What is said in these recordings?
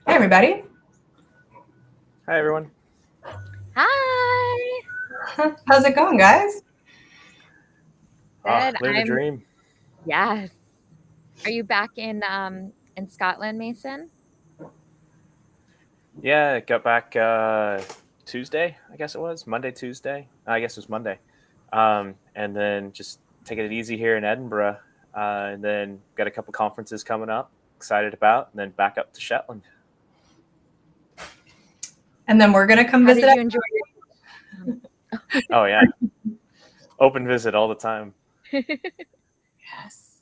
Hey, everybody. Hi, everyone. Hi. How's it going, guys? Good. Live a dream. Yes. Are you back in Scotland, Mason? Yeah, I got back Tuesday, I guess it was. Monday, Tuesday. I guess it was Monday. And then just taking it easy here in Edinburgh. And then got a couple conferences coming up, excited about, and then back up to Shetland. And then we're going to come How visit. did you enjoy it? Oh, yeah. Open visit all the time. Yes.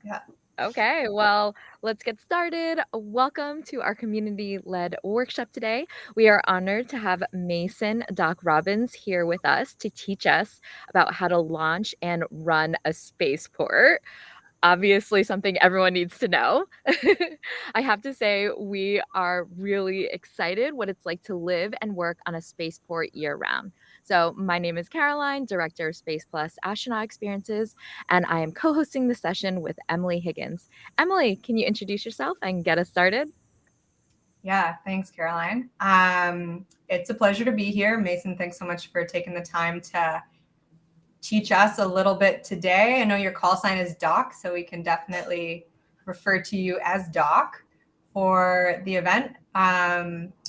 Yeah. Okay, well, let's get started. Welcome to our community-led workshop today. We are honored to have Mason Doc Robbins here with us to teach us about how to launch and run a spaceport. Obviously something everyone needs to know. I have to say we are really excited what it's like to live and work on a spaceport year-round. So my name is Caroline, Director of Space Plus Astronaut Experiences, and I am co-hosting the session with Emily Higgins. Emily, can you introduce yourself and get us started? Yeah, thanks, Caroline. It's a pleasure to be here. Mason, thanks so much for taking the time to teach us a little bit today. I know your call sign is Doc, so we can definitely refer to you as Doc for the event.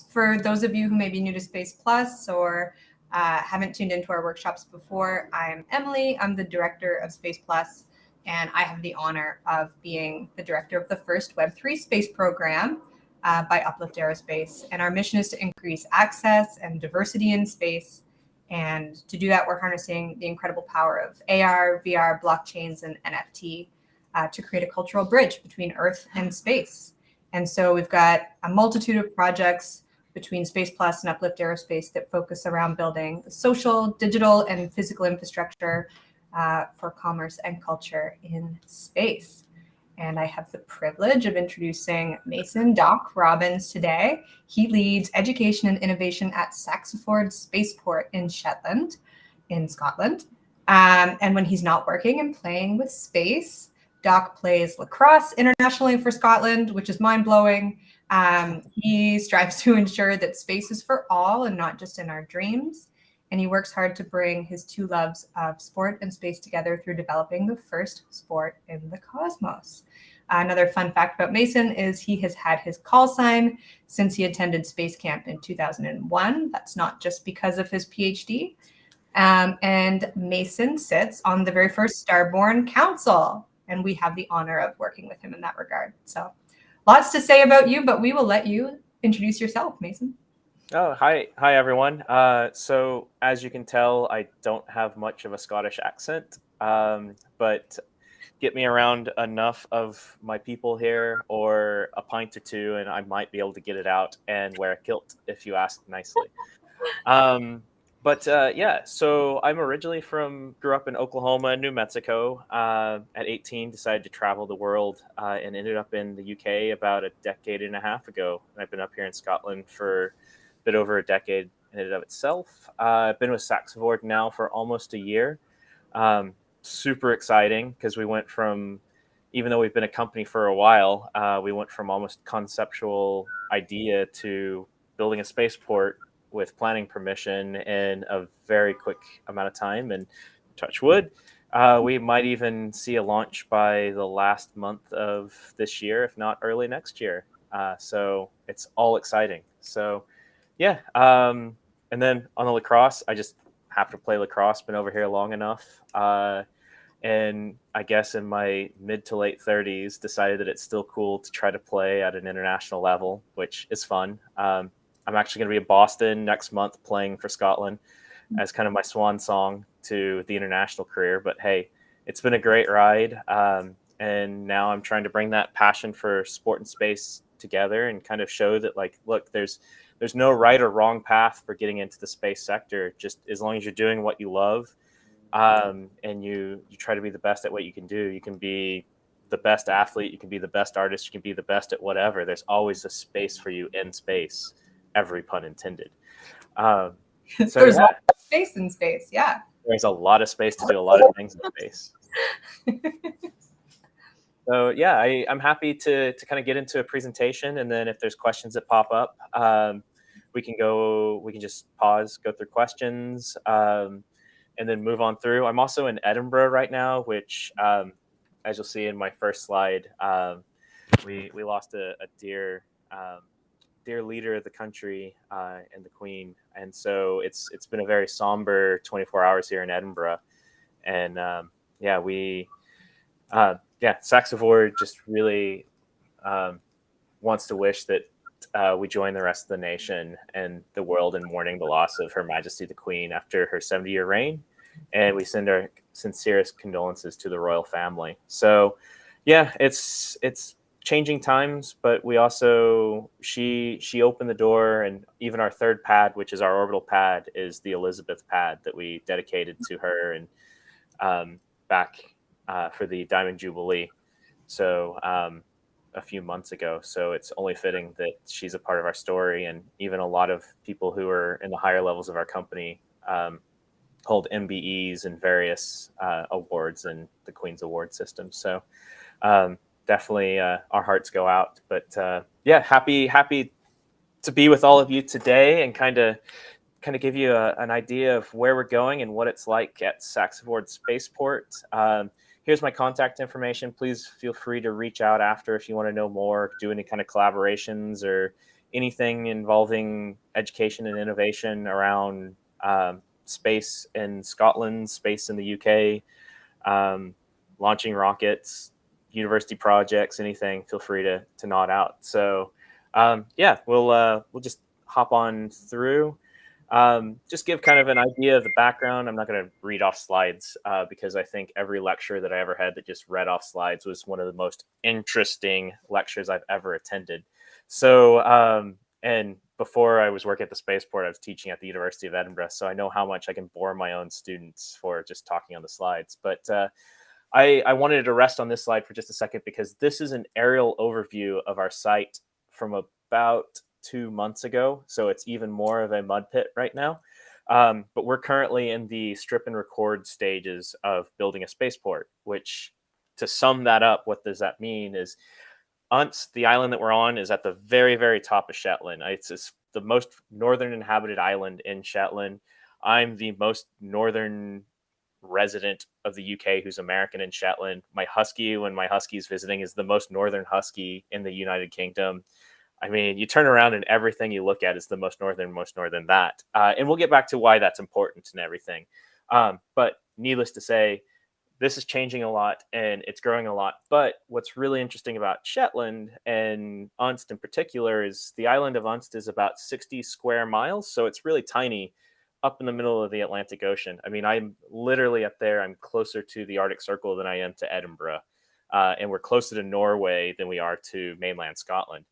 For those of you who may be new to Space Plus or haven't tuned into our workshops before, I'm Emily. I'm the director of Space Plus, and I have the honor of being the director of the first Web3 space program by Uplift Aerospace. And our mission is to increase access and diversity in space. And to do that, we're harnessing the incredible power of AR, VR, blockchains, and NFT to create a cultural bridge between Earth and space. And so we've got a multitude of projects between Space Plus and Uplift Aerospace that focus around building social, digital, and physical infrastructure for commerce and culture in space. And I have the privilege of introducing Mason Doc Robbins today. He leads education and innovation at Saxavord Spaceport in Shetland, in Scotland. And when he's not working and playing with space, Doc plays lacrosse internationally for Scotland, which is mind-blowing. He strives to ensure that space is for all and not just in our dreams. And he works hard to bring his two loves of sport and space together through developing the first sport in the cosmos. Another fun fact about Mason is he has had his call sign since he attended space camp in 2001. That's not just because of his PhD. And Mason sits on the very first Starborn Council, and we have the honor of working with him in that regard. So lots to say about you, but we will let you introduce yourself, Mason. Oh, hi everyone. So as you can tell, I don't have much of a Scottish accent, but get me around enough of my people here or a pint or two, and I might be able to get it out and wear a kilt if you ask nicely. So I'm originally grew up in Oklahoma and New Mexico. At 18, decided to travel the world and ended up in the UK about a decade and a half ago. And I've been up here in Scotland for a bit over a decade in and of itself. I've been with Saxavord now for almost a year. Super exciting because we went from, even though we've been a company for a while, we went from almost conceptual idea to building a spaceport with planning permission in a very quick amount of time, and touch wood, we might even see a launch by the last month of this year, if not early next year. So it's all exciting. So yeah. And then on the lacrosse, I just have to play lacrosse, been over here long enough. And I guess in my mid to late 30s, decided that it's still cool to try to play at an international level, which is fun. I'm actually going to be in Boston next month playing for Scotland as kind of my swan song to the international career. But hey, it's been a great ride. And now I'm trying to bring that passion for sport and space together and kind of show that, like, look, there's no right or wrong path for getting into the space sector. Just as long as you're doing what you love, and you try to be the best at what you can do. You can be the best athlete, you can be the best artist, you can be the best at whatever. There's always a space for you in space, every pun intended. So there's a lot of space in space. Yeah. There's a lot of space to do a lot of things in space. So yeah, I'm happy to kind of get into a presentation, and then if there's questions that pop up, we can just pause, go through questions, and then move on through. I'm also in Edinburgh right now, which, as you'll see in my first slide, we lost a dear leader of the country and the Queen, and so it's been a very somber 24 hours here in Edinburgh, and Saxavord just really wants to wish that we join the rest of the nation and the world in mourning the loss of Her Majesty the Queen after her 70-year reign, and we send our sincerest condolences to the royal family. So yeah, it's changing times, but we also, she opened the door, and even our third pad, which is our orbital pad, is the Elizabeth pad that we dedicated to her and back for the Diamond Jubilee. So a few months ago. So it's only fitting that she's a part of our story, and even a lot of people who are in the higher levels of our company hold MBEs and various awards in the Queen's Award system. So definitely our hearts go out. But happy to be with all of you today and kind of give you an idea of where we're going and what it's like at Saxavord Spaceport. Here's my contact information. Please feel free to reach out after if you want to know more, do any kind of collaborations or anything involving education and innovation around space in Scotland, space in the UK, launching rockets, university projects, anything, feel free to nod out. So we'll just hop on through. Just give kind of an idea of the background. I'm not going to read off slides because I think every lecture that I ever had that just read off slides was one of the most interesting lectures I've ever attended. So, and before I was working at the spaceport, I was teaching at the University of Edinburgh. So I know how much I can bore my own students for just talking on the slides. But I wanted to rest on this slide for just a second because this is an aerial overview of our site from about 2 months ago. So it's even more of a mud pit right now. But we're currently in the strip and record stages of building a spaceport, which, to sum that up, what does that mean is Unst, the island that we're on, is at the very, very top of Shetland. It's the most northern inhabited island in Shetland. I'm the most northern resident of the UK who's American in Shetland. My husky, when my husky's visiting, is the most northern husky in the United Kingdom. I mean, you turn around and everything you look at is the most northern that. And we'll get back to why that's important and everything. But needless to say, this is changing a lot and it's growing a lot. But what's really interesting about Shetland and Unst in particular is the island of Unst is about 60 square miles. So it's really tiny up in the middle of the Atlantic Ocean. I mean, I'm literally up there. I'm closer to the Arctic Circle than I am to Edinburgh. And we're closer to Norway than we are to mainland Scotland.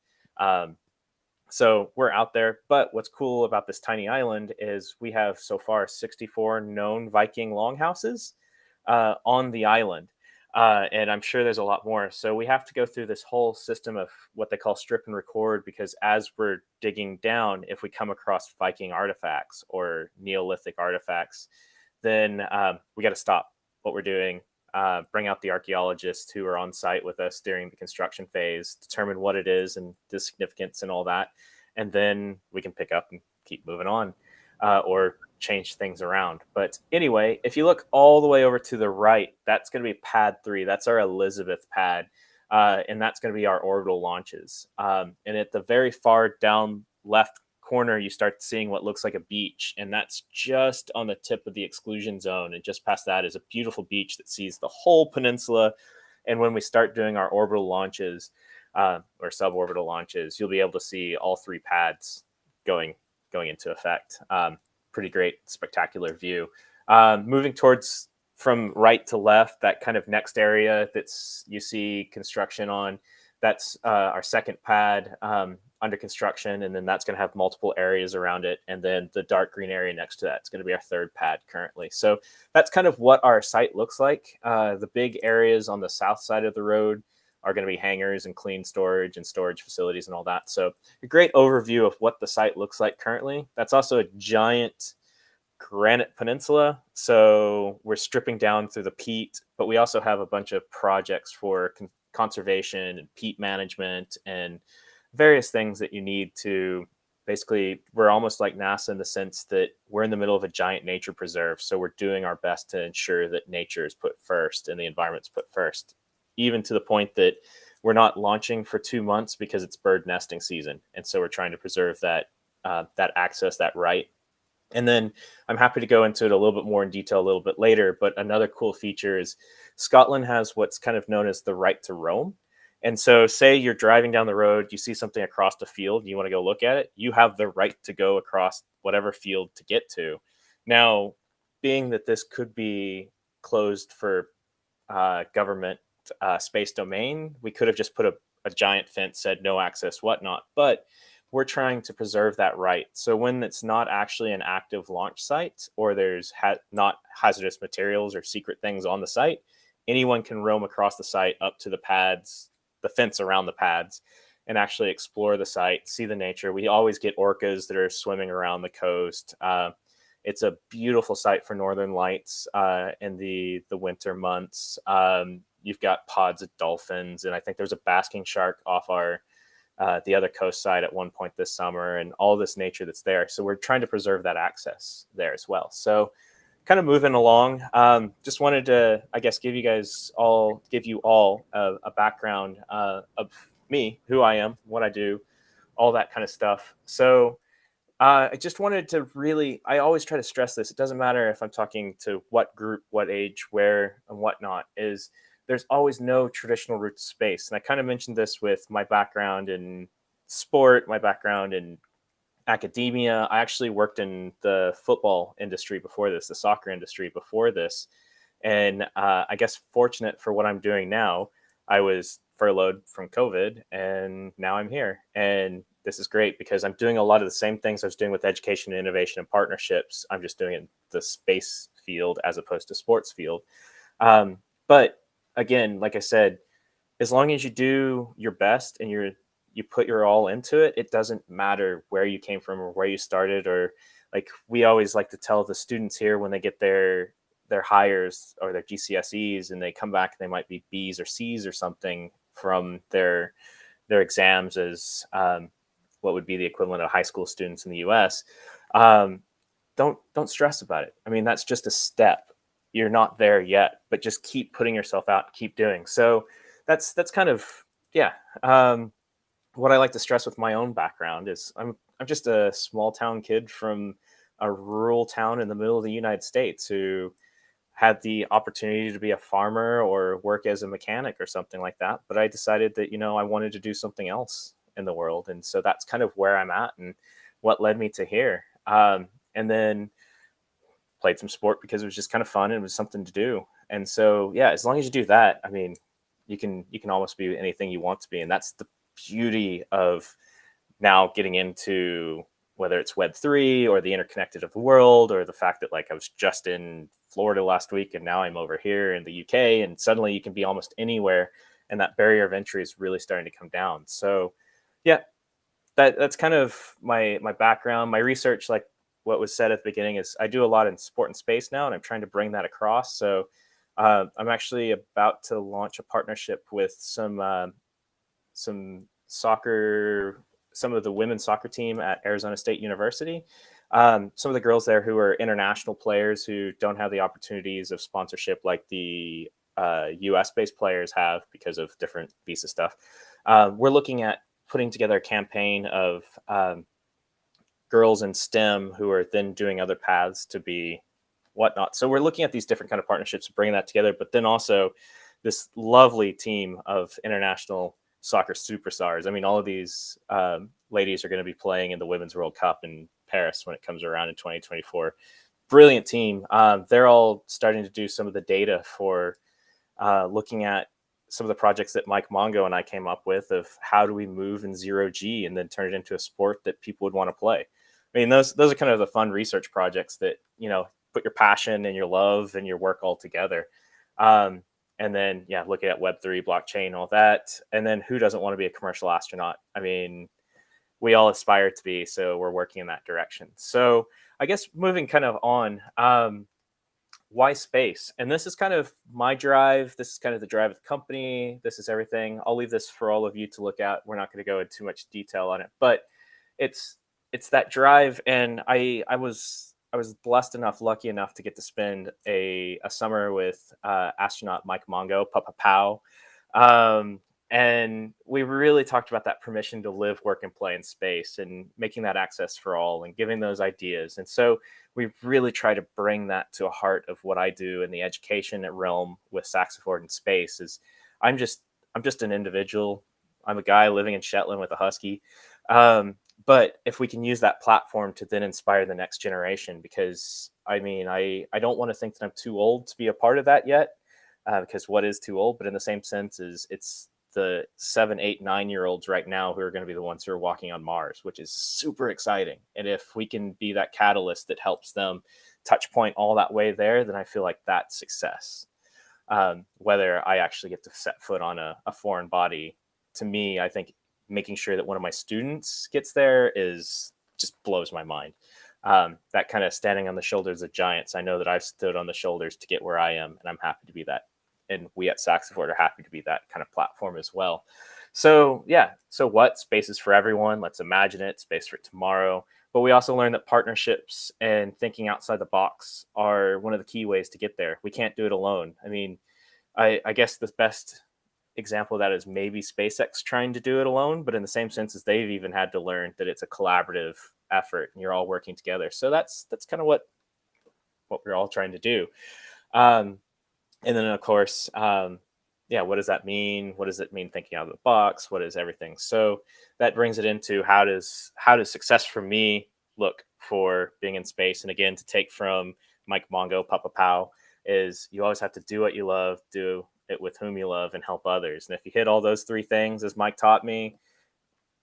So we're out there. But what's cool about this tiny island is we have so far 64 known Viking longhouses on the island. And I'm sure there's a lot more. So we have to go through this whole system of what they call strip and record, because as we're digging down, if we come across Viking artifacts or Neolithic artifacts, then we got to stop what we're doing, bring out the archaeologists who are on site with us during the construction phase, determine what it is and the significance and all that. And then we can pick up and keep moving on or change things around. But anyway, if you look all the way over to the right, that's going to be pad 3. That's our Elizabeth pad. And that's going to be our orbital launches. And at the very far down left corner, you start seeing what looks like a beach. And that's just on the tip of the exclusion zone. And just past that is a beautiful beach that sees the whole peninsula. And when we start doing our orbital launches or suborbital launches, you'll be able to see all 3 pads going into effect. Pretty great, spectacular view. Moving towards from right to left, that kind of next area that's you see construction on, that's our second pad under construction, and then that's going to have multiple areas around it. And then the dark green area next to that is going to be our third pad currently. So that's kind of what our site looks like. The big areas on the south side of the road are going to be hangars and clean storage and storage facilities and all that. So a great overview of what the site looks like currently. That's also a giant granite peninsula. So we're stripping down through the peat, but we also have a bunch of projects for conservation and peat management and various things that you need to basically, we're almost like NASA in the sense that we're in the middle of a giant nature preserve. So we're doing our best to ensure that nature is put first and the environment's put first, even to the point that we're not launching for 2 months because it's bird nesting season. And so we're trying to preserve that access, that right. And then I'm happy to go into it a little bit more in detail a little bit later. But another cool feature is Scotland has what's kind of known as the right to roam. And so say you're driving down the road, you see something across the field, you want to go look at it, you have the right to go across whatever field to get to. Now, being that this could be closed for government space domain, we could have just put a giant fence, said no access, whatnot. But we're trying to preserve that right. So when it's not actually an active launch site or there's not hazardous materials or secret things on the site, anyone can roam across the site up to the pads, the fence around the pads, and actually explore the site, see the nature. We always get orcas that are swimming around the coast. It's a beautiful site for northern lights in the winter months. You've got pods of dolphins, and I think there's a basking shark off the other coast side at one point this summer, and all this nature that's there. So we're trying to preserve that access there as well. So kind of moving along, just wanted to, I guess, give you all a background of me, who I am, what I do, all that kind of stuff. So I just wanted to really, I always try to stress this. It doesn't matter if I'm talking to what group, what age, where, and whatnot, is there's always no traditional route to space. And I kind of mentioned this with my background in sport, my background in academia. I actually worked in the football industry before this, the soccer industry before this. And I guess fortunate for what I'm doing now, I was furloughed from COVID and now I'm here. And this is great because I'm doing a lot of the same things I was doing with education, innovation, and partnerships. I'm just doing it in the space field as opposed to sports field. But again, like I said, as long as you do your best and you put your all into it, it doesn't matter where you came from or where you started. Or like we always like to tell the students here when they get their hires or their GCSEs and they come back, they might be B's or C's or something from their exams as what would be the equivalent of high school students in the US. Um, don't stress about it. I mean, that's just a step. You're not there yet, but just keep putting yourself out, keep doing. So that's kind of, yeah. What I like to stress with my own background is I'm just a small town kid from a rural town in the middle of the United States who had the opportunity to be a farmer or work as a mechanic or something like that. But I decided that, I wanted to do something else in the world. And so that's kind of where I'm at and what led me to here. And then played some sport because it was just kind of fun and it was something to do. And so, yeah, as long as you do that, I mean, you can almost be anything you want to be. And that's the beauty of now getting into whether it's Web3 or the interconnected of the world, or the fact that like I was just in Florida last week and now I'm over here in the UK and suddenly you can be almost anywhere. And that barrier of entry is really starting to come down. So yeah, that's kind of my background. My research, like what was said at the beginning, is I do a lot in sport and space now, and I'm trying to bring that across. So I'm actually about to launch a partnership with some soccer, some of the women's soccer team at Arizona State University. Some of the girls there who are international players who don't have the opportunities of sponsorship like the US based players have because of different visa stuff. We're looking at putting together a campaign of girls in STEM who are then doing other paths to be whatnot. So we're looking at these different kind of partnerships, bringing that together, but then also this lovely team of international soccer superstars. I mean, all of these ladies are going to be playing in the Women's World Cup in Paris when it comes around in 2024. Brilliant team. They're all starting to do some of the data for looking at some of the projects that Mike Mongo and I came up with of how do we move in 0G and then turn it into a sport that people would want to play. I mean, those are kind of the fun research projects that, put your passion and your love and your work all together. And then, yeah, looking at Web3, blockchain, all that. And then who doesn't want to be a commercial astronaut? I mean, we all aspire to be, so we're working in that direction. So I guess moving kind of on, why space? And this is kind of my drive. This is kind of the drive of the company. This is everything. I'll leave this for all of you to look at. We're not going to go into too much detail on it, but it's that drive. And I was blessed enough, lucky enough to get to spend a summer with astronaut Mike Mongo, Papa Pow. And we really talked about that permission to live, work, and play in space and making that access for all and giving those ideas. And so we really try to bring that to a heart of what I do in the education realm with Saxavord in space. Is I'm just an individual. I'm a guy living in Shetland with a husky. But if we can use that platform to then inspire the next generation, because I mean, I don't want to think that I'm too old to be a part of that yet, because what is too old? But in the same sense, is it's the 7, 8, 9-year-olds right now who are going to be the ones who are walking on Mars, which is super exciting. And if we can be that catalyst that helps them touch point all that way there, then I feel like that's success. Whether I actually get to set foot on a foreign body, to me, I think making sure that one of my students gets there is just blows my mind. That kind of standing on the shoulders of giants. I know that I've stood on the shoulders to get where I am, and I'm happy to be that. And we at Saxavord are happy to be that kind of platform as well. So yeah, so what? Space is for everyone. Let's imagine it. Space for tomorrow. But we also learned that partnerships and thinking outside the box are one of the key ways to get there. We can't do it alone. I mean, I guess the best example of that is maybe SpaceX trying to do it alone, but in the same sense as they've even had to learn that it's a collaborative effort and you're all working together. So that's kind of what we're all trying to do. And then of course, what does that mean? What does it mean thinking out of the box? What is everything? So that brings it into how does success for me look for being in space? And again, to take from Mike Mongo, Papa Pow, is you always have to do what you love, do it with whom you love, and help others. And if you hit all those three things, as Mike taught me,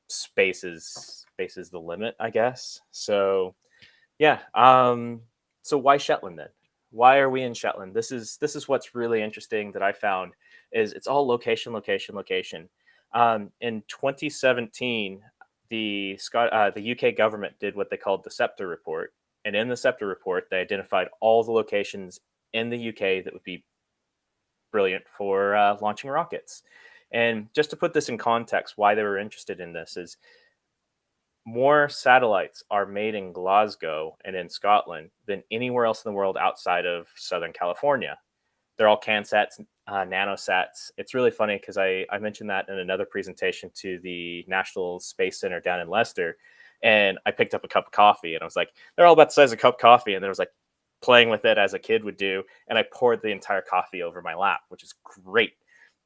space is the limit, I guess. So yeah. So why Shetland then? Why are we in Shetland? This is what's really interesting that I found is it's all location, location, location. In 2017, the UK government did what they called the Sept report, and in the Sept report, they identified all the locations in the UK that would be brilliant for launching rockets. And just to put this in context, why they were interested in this is more satellites are made in Glasgow and in Scotland than anywhere else in the world outside of Southern California. They're all CanSats, nanosats. It's really funny because I mentioned that in another presentation to the National Space Center down in Leicester, and I picked up a cup of coffee, and I was like, they're all about the size of a cup of coffee, and there was like playing with it as a kid would do, and I poured the entire coffee over my lap, which is great.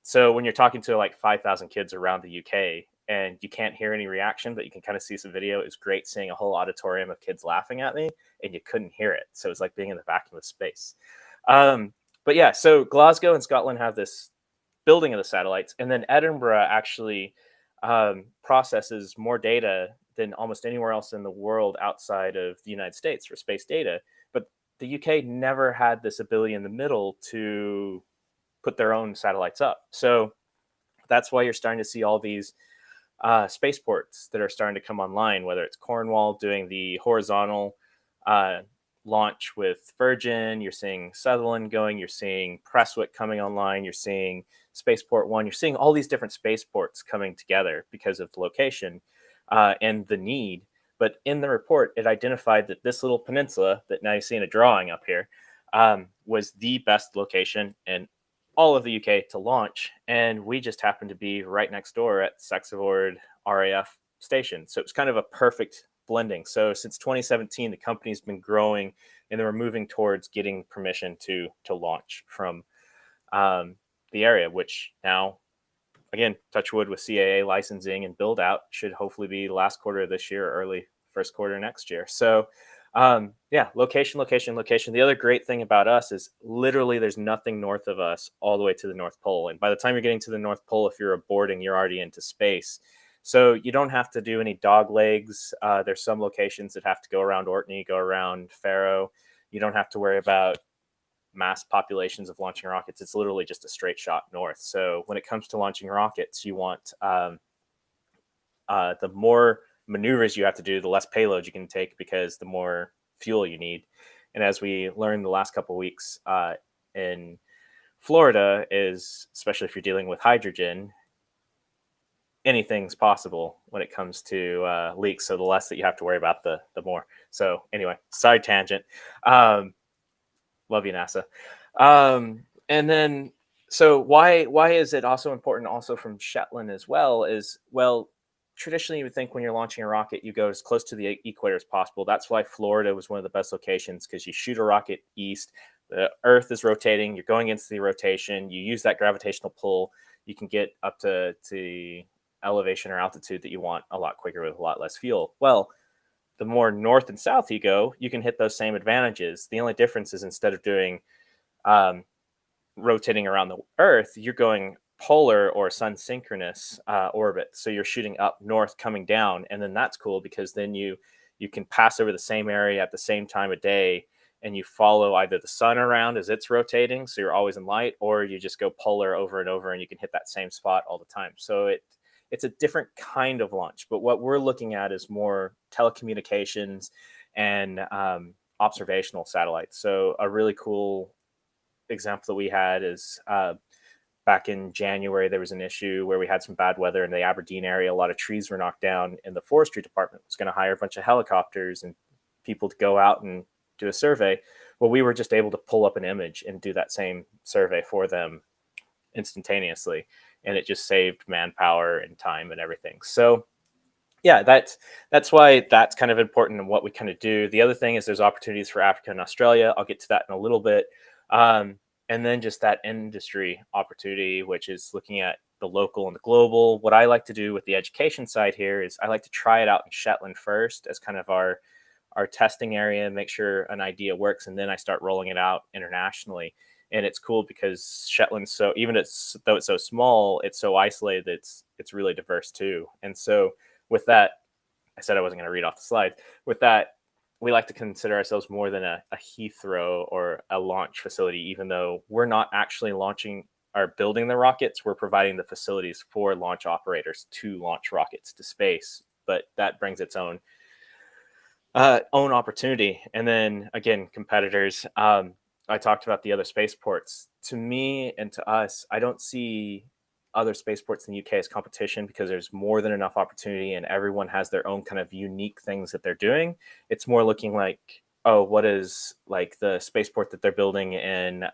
So when you're talking to like 5,000 kids around the UK, and you can't hear any reaction, but you can kind of see some video. It was great seeing a whole auditorium of kids laughing at me, and you couldn't hear it. So it was like being in the vacuum of space. But yeah, so Glasgow and Scotland have this building of the satellites, and then Edinburgh actually processes more data than almost anywhere else in the world outside of the United States for space data. But the UK never had this ability in the middle to put their own satellites up. So that's why you're starting to see all these spaceports that are starting to come online, whether it's Cornwall doing the horizontal launch with Virgin, you're seeing Sutherland going, you're seeing Prestwick coming online, you're seeing Spaceport 1, you're seeing all these different spaceports coming together because of the location and the need. But in the report, it identified that this little peninsula that now you see in a drawing up here was the best location in all of the UK to launch, and we just happened to be right next door at Saxavord RAF station. So it was kind of a perfect blending. So since 2017, the company's been growing, and they were moving towards getting permission to launch from the area, which now, again, touch wood with CAA licensing and build out, should hopefully be the last quarter of this year, or early first quarter next year. So yeah, location, location, location. The other great thing about us is literally there's nothing north of us all the way to the North Pole. And by the time you're getting to the North Pole, if you're aborting, you're already into space. So you don't have to do any dog legs. There's some locations that have to go around Orkney, go around Faro. You don't have to worry about mass populations of launching rockets. It's literally just a straight shot north. So when it comes to launching rockets, you want the more maneuvers you have to do, the less payload you can take, because the more fuel you need. And as we learned the last couple of weeks in Florida, is especially if you're dealing with hydrogen, anything's possible when it comes to leaks. So the less that you have to worry about, the more. So anyway, side tangent. Love you, NASA. And then, so why is it also important also from Shetland as well is, well, traditionally you would think when you're launching a rocket, you go as close to the equator as possible. That's why Florida was one of the best locations, because you shoot a rocket east, the Earth is rotating, you're going into the rotation, you use that gravitational pull, you can get up to elevation or altitude that you want a lot quicker with a lot less fuel. Well, the more north and south you go, you can hit those same advantages. The only difference is instead of doing rotating around the Earth, you're going polar or sun synchronous orbit. So you're shooting up north, coming down, and then that's cool because then you can pass over the same area at the same time of day, and you follow either the sun around as it's rotating, so you're always in light, or you just go polar over and over, and you can hit that same spot all the time. So it's a different kind of launch. But what we're looking at is more telecommunications and observational satellites. So a really cool example that we had is back in January, there was an issue where we had some bad weather in the Aberdeen area. A lot of trees were knocked down, and the forestry department was going to hire a bunch of helicopters and people to go out and do a survey. Well, we were just able to pull up an image and do that same survey for them instantaneously. And it just saved manpower and time and everything. So yeah, that's why that's kind of important in what we kind of do. The other thing is there's opportunities for Africa and Australia. I'll get to that in a little bit. and then just that industry opportunity, which is looking at the local and the global. What I like to do with the education side here is I like to try it out in Shetland first as kind of our testing area and make sure an idea works, and then I start rolling it out internationally. And it's cool because Shetland's so, even though it's so small, it's so isolated that it's really diverse too. And so with that, I said I wasn't going to read off the slide. With that, we like to consider ourselves more than a Heathrow or a launch facility, even though we're not actually launching or building the rockets. We're providing the facilities for launch operators to launch rockets to space. But that brings its own opportunity. And then again, competitors. I talked about the other spaceports. To me and to us, I don't see other spaceports in the UK as competition because there's more than enough opportunity and everyone has their own kind of unique things that they're doing. It's more looking like, oh, what is like the spaceport that they're building in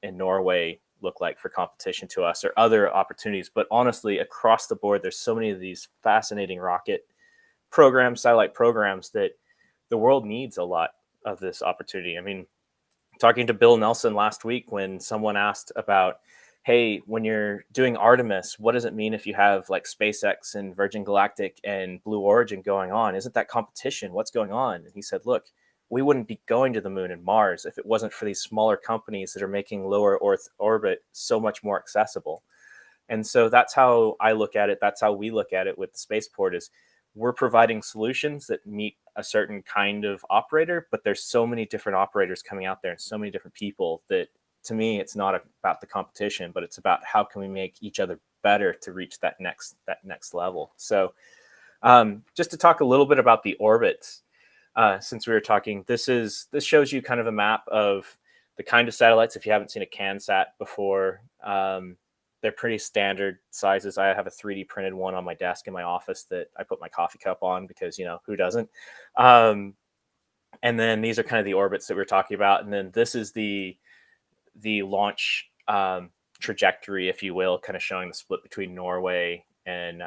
Norway look like for competition to us, or other opportunities. But honestly, across the board, there's so many of these fascinating rocket programs, satellite programs, that the world needs a lot of this opportunity. I mean, talking to Bill Nelson last week when someone asked about, hey, when you're doing Artemis, what does it mean if you have like SpaceX and Virgin Galactic and Blue Origin going on? Isn't that competition? What's going on? And he said, look, we wouldn't be going to the moon and Mars if it wasn't for these smaller companies that are making lower Earth orbit so much more accessible. And so that's how I look at it. That's how we look at it with the spaceport, is we're providing solutions that meet a certain kind of operator, but there's so many different operators coming out there and so many different people that, to me, it's not about the competition, but it's about how can we make each other better to reach that next level. So just to talk a little bit about the orbits, since we were talking, this shows you kind of a map of the kind of satellites. If you haven't seen a CanSat before, they're pretty standard sizes. I have a 3D printed one on my desk in my office that I put my coffee cup on because, who doesn't? And then these are kind of the orbits that we're talking about. And then this is the launch trajectory, if you will, kind of showing the split between Norway and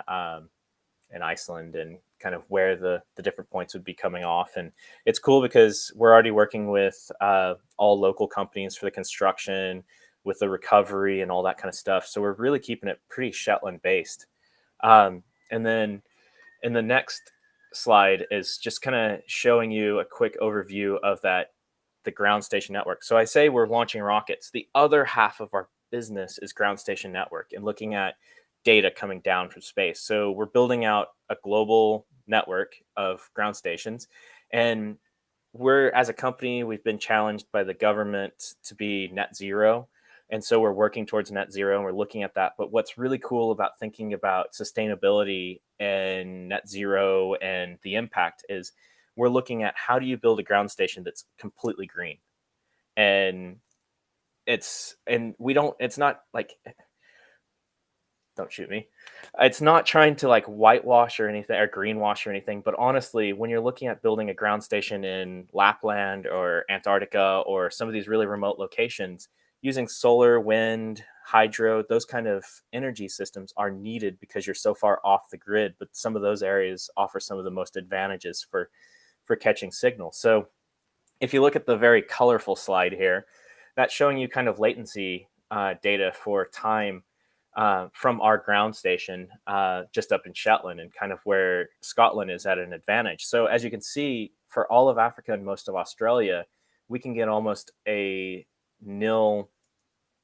Iceland, and kind of where the different points would be coming off. And it's cool because we're already working with all local companies for the construction, with the recovery and all that kind of stuff. So we're really keeping it pretty Shetland based. And then in the next slide is just kind of showing you a quick overview of the ground station network. So I say we're launching rockets. The other half of our business is ground station network and looking at data coming down from space. So we're building out a global network of ground stations, and as a company, we've been challenged by the government to be net zero. And so we're working towards net zero and we're looking at that. But what's really cool about thinking about sustainability and net zero and the impact is we're looking at how do you build a ground station that's completely green. And it's not like, don't shoot me. It's not trying to like whitewash or anything or greenwash or anything. But honestly, when you're looking at building a ground station in Lapland or Antarctica or some of these really remote locations, using solar, wind, hydro, those kind of energy systems are needed because you're so far off the grid. But some of those areas offer some of the most advantages for catching signal. So if you look at the very colorful slide here, that's showing you kind of latency data for time from our ground station just up in Shetland, and kind of where Scotland is at an advantage. So as you can see, for all of Africa and most of Australia, we can get almost a nil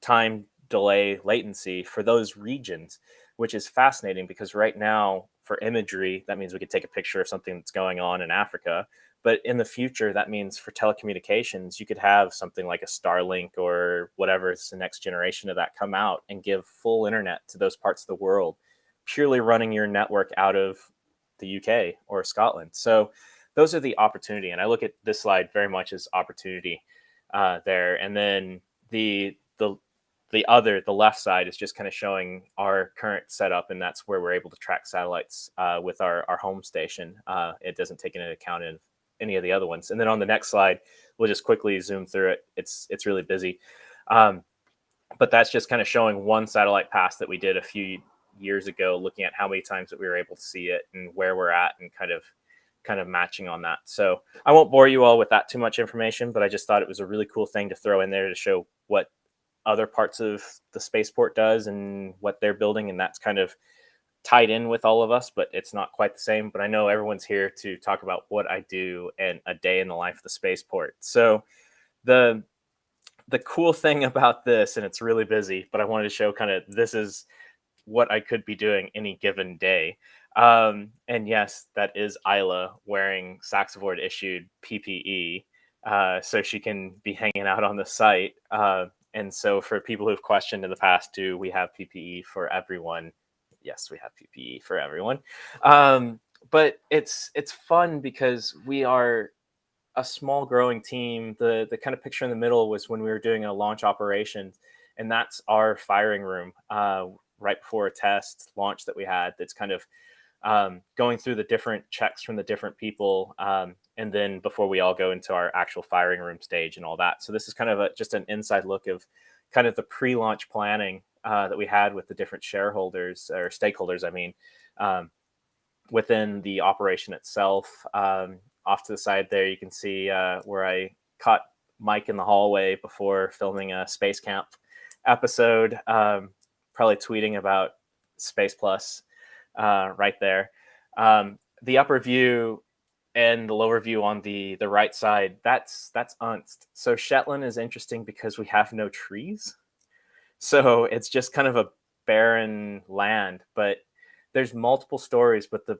time delay latency for those regions, which is fascinating because right now for imagery, that means we could take a picture of something that's going on in Africa. But in the future, that means for telecommunications, you could have something like a Starlink or whatever is the next generation of that come out and give full internet to those parts of the world, purely running your network out of the UK or Scotland. So those are the opportunity. And I look at this slide very much as opportunity there. And then the left side is just kind of showing our current setup, and that's where we're able to track satellites with our home station. It doesn't take into account in any of the other ones. And then on the next slide, we'll just quickly zoom through it. It's really busy. But that's just kind of showing one satellite pass that we did a few years ago, looking at how many times that we were able to see it and where we're at, and kind of kind of matching on that. So I won't bore you all with that too much information, but I just thought it was a really cool thing to throw in there to show what other parts of the spaceport does and what they're building. And that's kind of tied in with all of us, but it's not quite the same. But I know everyone's here to talk about what I do and a day in the life of the spaceport. So the cool thing about this, and it's really busy, but I wanted to show kind of this is what I could be doing any given day. And yes, that is Isla wearing Saxavord issued PPE, so she can be hanging out on the site. And so for people who've questioned in the past, do we have PPE for everyone? Yes, we have PPE for everyone. But it's fun because we are a small growing team. The kind of picture in the middle was when we were doing a launch operation, and that's our firing room right before a test launch that we had. That's kind of going through the different checks from the different people, and then before we all go into our actual firing room stage and all that. So this is kind of just an inside look of kind of the pre-launch planning that we had with the different shareholders or stakeholders, I mean, within the operation itself. Off to the side there, you can see where I caught Mike in the hallway before filming a Space Camp episode, probably tweeting about Space Plus right there. The upper view and the lower view on the right side, that's Unst. So Shetland is interesting because we have no trees. So it's just kind of a barren land, but there's multiple stories. But the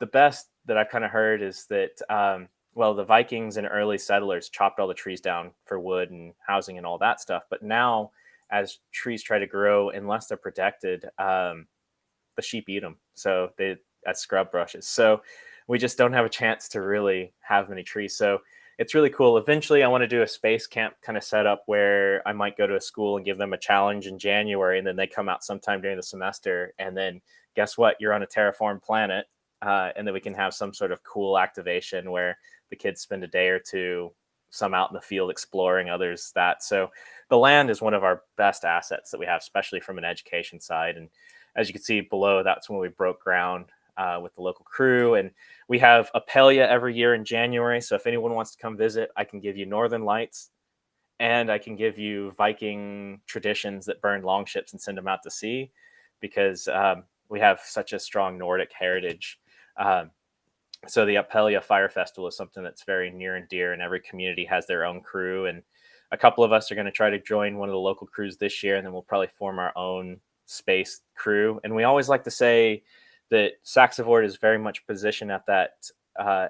best that I've kind of heard is that, well, the Vikings and early settlers chopped all the trees down for wood and housing and all that stuff. But now, as trees try to grow, unless they're protected, the sheep eat them. So they as scrub brushes. So we just don't have a chance to really have many trees. So it's really cool. Eventually, I want to do a space camp kind of setup where I might go to a school and give them a challenge in January, and then they come out sometime during the semester. And then guess what? You're on a terraformed planet. And then we can have some sort of cool activation where the kids spend a day or two, some out in the field exploring, others that. So the land is one of our best assets that we have, especially from an education side. And as you can see below, that's when we broke ground with the local crew. And we have Apelia every year in January. So if anyone wants to come visit, I can give you Northern Lights, and I can give you Viking traditions that burn longships and send them out to sea, because we have such a strong Nordic heritage. So the Apelia Fire Festival is something that's very near and dear, and every community has their own crew. And a couple of us are going to try to join one of the local crews this year, and then we'll probably form our own space crew. And we always like to say that Saxavord is very much positioned at that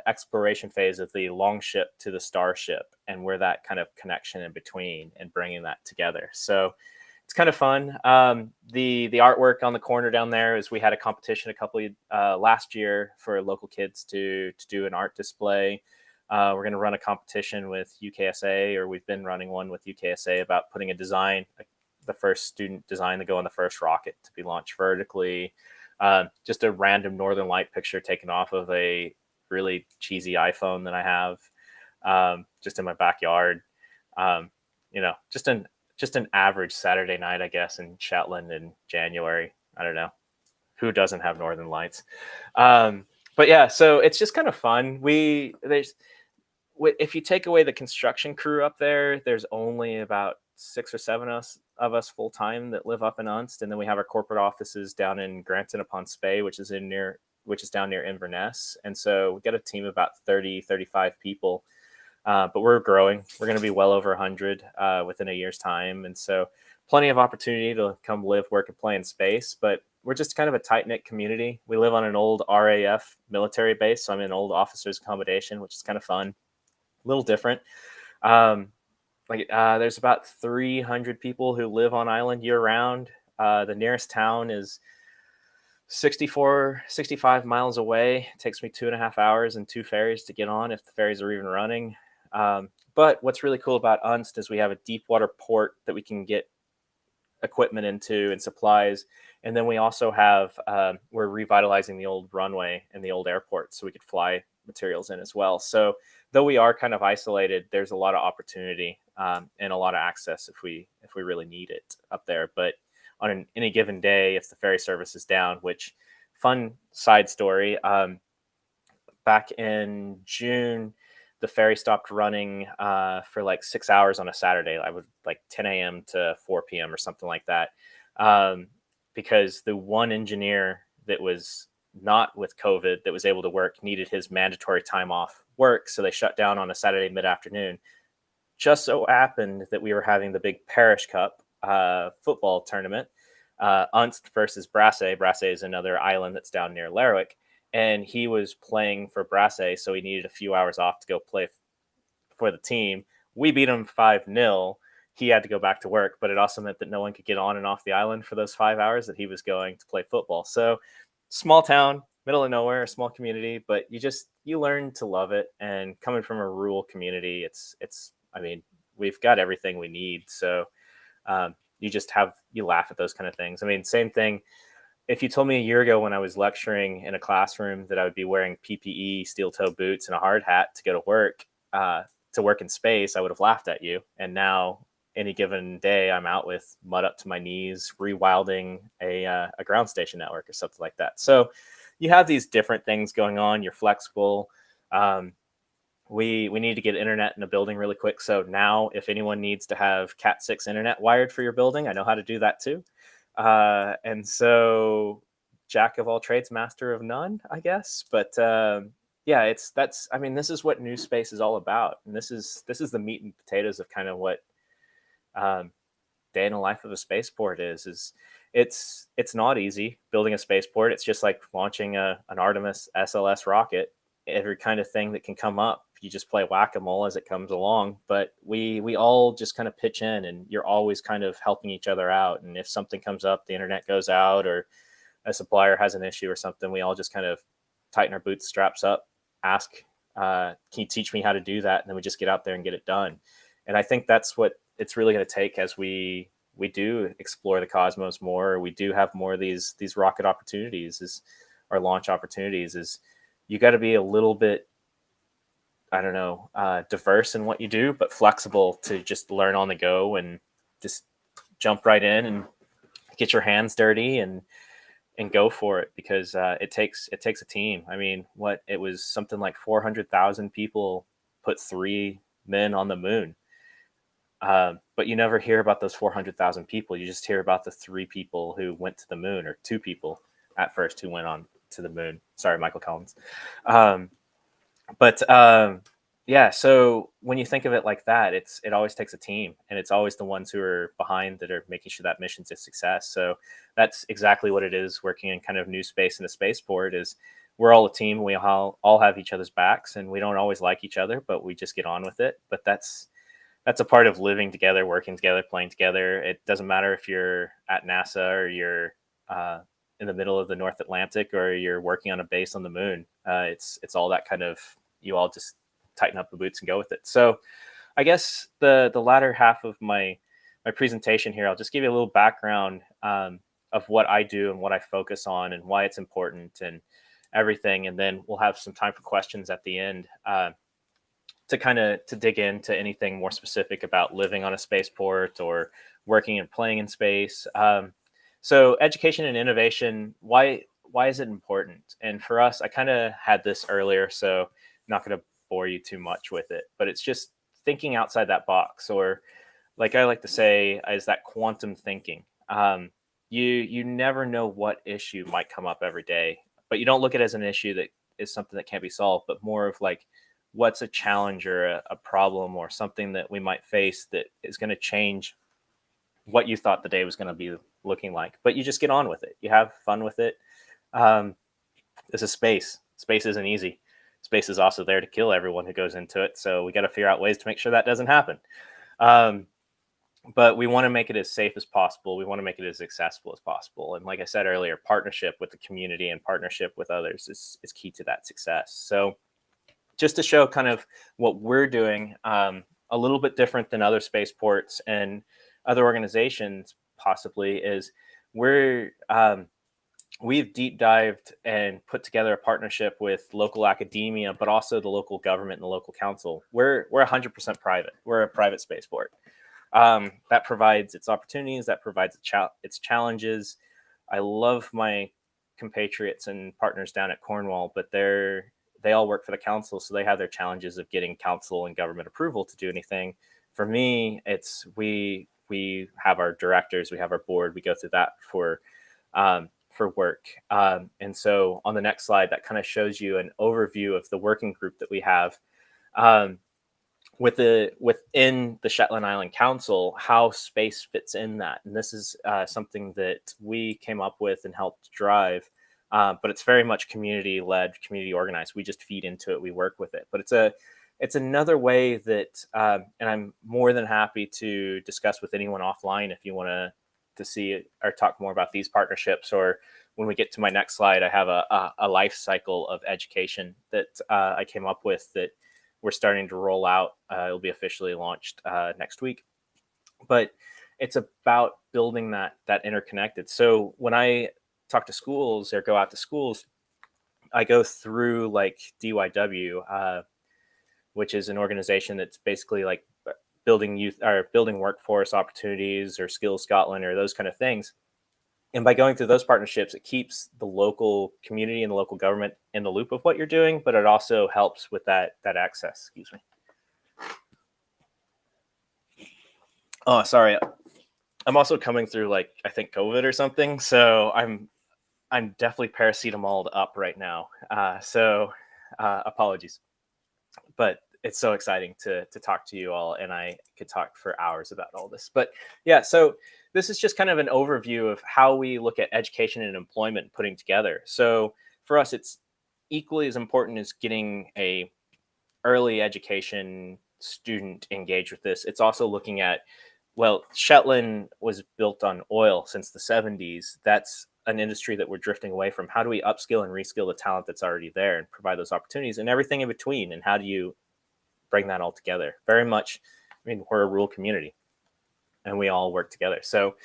exploration phase of the longship to the starship, and we're that kind of connection in between and bringing that together. So it's kind of fun. The artwork on the corner down there is we had a competition last year for local kids to do an art display. We're going to run a competition with UKSA, or we've been running one with UKSA, about putting a design, the first student design to go on the first rocket to be launched vertically. Just a random Northern Light picture taken off of a really cheesy iPhone that I have, just in my backyard. Just an average Saturday night, I guess, in Shetland in January. I don't know. Who doesn't have Northern Lights? But yeah, so it's just kind of fun. If you take away the construction crew up there, there's only about 6 or 7 of us full time that live up in Unst, and then we have our corporate offices down in Granton upon Spey, which is down near Inverness. And so we got a team of about 35 people. But we're growing. We're going to be well over 100 within a year's time. And so plenty of opportunity to come live, work, and play in space. But we're just kind of a tight-knit community. We live on an old RAF military base. So I'm in an old officer's accommodation, which is kind of fun, a little different. There's about 300 people who live on island year-round. The nearest town is 65 miles away. It takes me 2.5 hours and 2 ferries to get on, if the ferries are even running. But what's really cool about Unst is we have a deep water port that we can get equipment into and supplies. And then we also have, we're revitalizing the old runway and the old airport so we could fly materials in as well. So though we are kind of isolated, there's a lot of opportunity and a lot of access if we really need it up there. But on any given day, if the ferry service is down, which, fun side story, back in June, the ferry stopped running for like 6 hours on a Saturday. I would like 10 a.m. to 4 p.m. or something like that, because the one engineer that was not with COVID that was able to work needed his mandatory time off work. So they shut down on a Saturday mid-afternoon. Just so happened that we were having the big Parish Cup football tournament, Unst versus Brassey. Brassey is another island that's down near Lerwick, and he was playing for Brassey, so he needed a few hours off to go play for the team. We beat him 5-0. He had to go back to work, but it also meant that no one could get on and off the island for those 5 hours that he was going to play football. So small town, middle of nowhere, a small community, but you learn to love it. And coming from a rural community, I mean, we've got everything we need. So you laugh at those kind of things. I mean, same thing. If you told me a year ago when I was lecturing in a classroom that I would be wearing PPE, steel toe boots, and a hard hat to go to work in space, I would have laughed at you. And now, any given day, I'm out with mud up to my knees, rewilding a ground station network or something like that. So you have these different things going on. You're flexible. We need to get internet in a building really quick. So now, if anyone needs to have Cat 6 internet wired for your building, I know how to do that too. And so, jack of all trades, master of none, I guess. But yeah, this is what new space is all about, and this is the meat and potatoes of kind of what day in the life of a spaceport is. It's not easy building a spaceport. It's just like launching an Artemis SLS rocket. Every kind of thing that can come up, you just play whack-a-mole as it comes along. But we all just kind of pitch in, and you're always kind of helping each other out. And if something comes up, the internet goes out, or a supplier has an issue or something, we all just kind of tighten our bootstraps up, ask, can you teach me how to do that? And then we just get out there and get it done. And I think that's what it's really going to take as we do explore the cosmos more. We do have more of these rocket opportunities, or launch opportunities. Is you got to be a little bit, I don't know, diverse in what you do, but flexible to just learn on the go and just jump right in and get your hands dirty and go for it, because it takes a team. I mean, it was something like 400,000 people put 3 men on the moon. But you never hear about those 400,000 people. You just hear about the 3 people who went to the moon, or 2 people at first who went on to the moon. Sorry, Michael Collins. Yeah, so when you think of it like that, it always takes a team, and it's always the ones who are behind that are making sure that mission's a success. So that's exactly what it is working in kind of new space in a spaceport. Is we're all a team. We all have each other's backs, and we don't always like each other, but we just get on with it. But that's a part of living together, working together, playing together. It doesn't matter if you're at NASA, or you're in the middle of the North Atlantic, or you're working on a base on the moon. It's all that kind of, you all just tighten up the boots and go with it. So I guess the latter half of my presentation here, I'll just give you a little background of what I do and what I focus on and why it's important and everything. And then we'll have some time for questions at the end to dig into anything more specific about living on a spaceport or working and playing in space. So education and innovation, why is it important? And for us, I kind of had this earlier, so I'm not going to bore you too much with it, but it's just thinking outside that box, or like I like to say, is that quantum thinking. You never know what issue might come up every day, but you don't look at it as an issue that is something that can't be solved, but more of like, what's a challenge or a problem or something that we might face that is going to change what you thought the day was going to be looking like. But you just get on with it. You have fun with it. This is space. Space isn't easy. Space is also there to kill everyone who goes into it. So we got to figure out ways to make sure that doesn't happen. But we want to make it as safe as possible. We want to make it as accessible as possible. And like I said earlier, partnership with the community and partnership with others is key to that success. So just to show kind of what we're doing, a little bit different than other spaceports and other organizations possibly, is we've deep dived and put together a partnership with local academia, but also the local government and the local council. We're 100% private. We're a private spaceport. That provides its opportunities, that provides its challenges. I love my compatriots and partners down at Cornwall, but they're they all work for the council, so they have their challenges of getting council and government approval to do anything. For me, it's we have our directors, we have our board, we go through that for work. And so on the next slide, that kind of shows you an overview of the working group that we have within the Shetland Island Council, how space fits in that. And this is something that we came up with and helped drive. But it's very much community-led, community organized. We just feed into it, we work with it. But it's another way that, and I'm more than happy to discuss with anyone offline if you want to see or talk more about these partnerships, or when we get to my next slide, I have a life cycle of education that I came up with that we're starting to roll out. It'll be officially launched next week. But it's about building that interconnected. So when I talk to schools or go out to schools, I go through like DYW, which is an organization that's basically like building youth or building workforce opportunities, or Skills Scotland, or those kind of things. And by going through those partnerships, it keeps the local community and the local government in the loop of what you're doing, but it also helps with that access. Excuse me. Oh, sorry. I'm also coming through like, I think COVID or something. So I'm definitely paracetamoled up right now. So apologies, but it's so exciting to talk to you all, and I could talk for hours about all this. But yeah, so this is just kind of an overview of how we look at education and employment putting together. So for us, it's equally as important as getting a early education student engaged with this. It's also looking at, well, Shetland was built on oil since the 70s. That's an industry that we're drifting away from. How do we upskill and reskill the talent that's already there and provide those opportunities and everything in between? And how do you bring that all together? Very much, I mean, we're a rural community and we all work together. So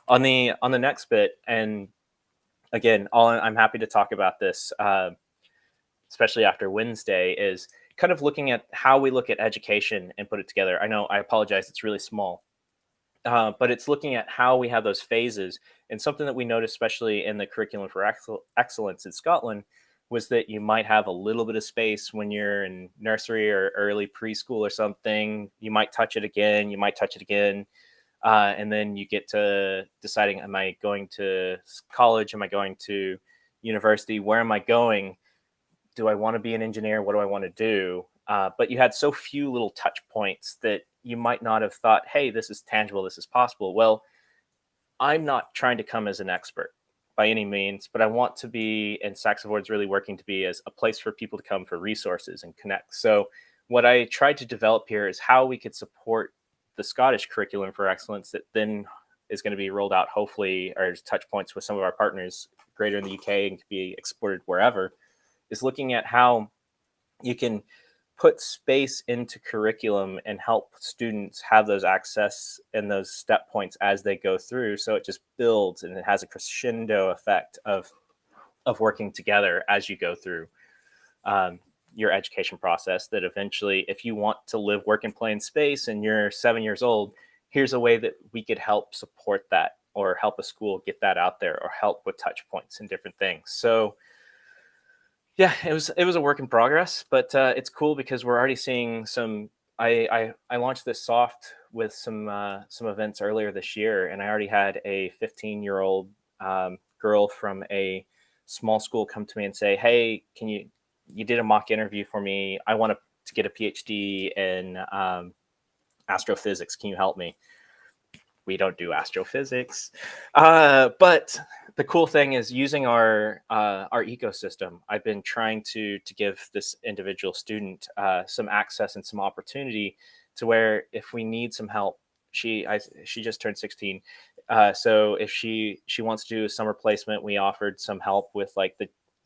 on the next bit, and again, I'm happy to talk about this, especially after Wednesday, is kind of looking at how we look at education and put it together. I know, I apologize, it's really small. But it's looking at how we have those phases. And something that we noticed, especially in the curriculum for excellence in Scotland, was that you might have a little bit of space when you're in nursery or early preschool or something. You might touch it again, you might touch it again. And then you get to deciding, am I going to college? Am I going to university? Where am I going? Do I want to be an engineer? What do I want to do? But you had so few little touch points that you might not have thought, hey, this is tangible, this is possible. Well, I'm not trying to come as an expert by any means, but I want to be, and Saxavord's really working to be, as a place for people to come for resources and connect. So what I tried to develop here is how we could support the Scottish curriculum for excellence that then is going to be rolled out, hopefully, or touch points with some of our partners greater in the UK and can be exported wherever, is looking at how you can put space into curriculum and help students have those access and those step points as they go through. So it just builds and it has a crescendo effect of working together as you go through your education process, that eventually, if you want to live, work, and play in space and you're 7 years old, here's a way that we could help support that, or help a school get that out there, or help with touch points and different things. So yeah, it was a work in progress, but it's cool because we're already seeing some. I launched this soft with some events earlier this year, and I already had a 15-year-old girl from a small school come to me and say, "Hey, you did a mock interview for me. I want to get a PhD in astrophysics. Can you help me?" We don't do astrophysics, but the cool thing is using our ecosystem. I've been trying to give this individual student some access and some opportunity to where, if we need some help, she just turned 16. So if she wants to do a summer placement, we offered some help with like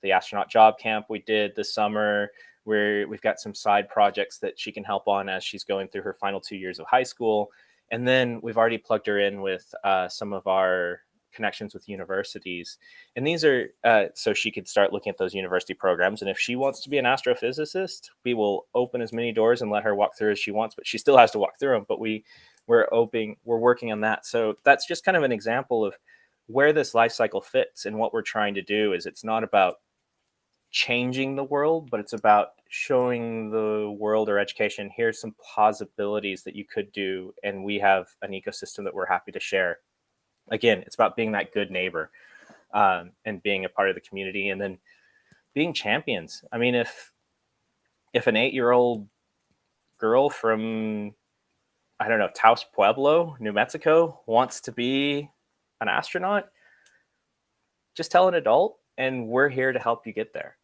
the astronaut job camp we did this summer, where we've got some side projects that she can help on as she's going through her final 2 years of high school. And then we've already plugged her in with some of our connections with universities. And these are so she could start looking at those university programs. And if she wants to be an astrophysicist, we will open as many doors and let her walk through as she wants, but she still has to walk through them. But we're working on that. So that's just kind of an example of where this life cycle fits. And what we're trying to do is, it's not about changing the world, but it's about showing the world or education, here's some possibilities that you could do, and we have an ecosystem that we're happy to share. Again, it's about being that good neighbor, and being a part of the community, and then being champions. I mean, if an 8-year-old girl from, I don't know, Taos Pueblo, New Mexico, wants to be an astronaut, just tell an adult, and we're here to help you get there.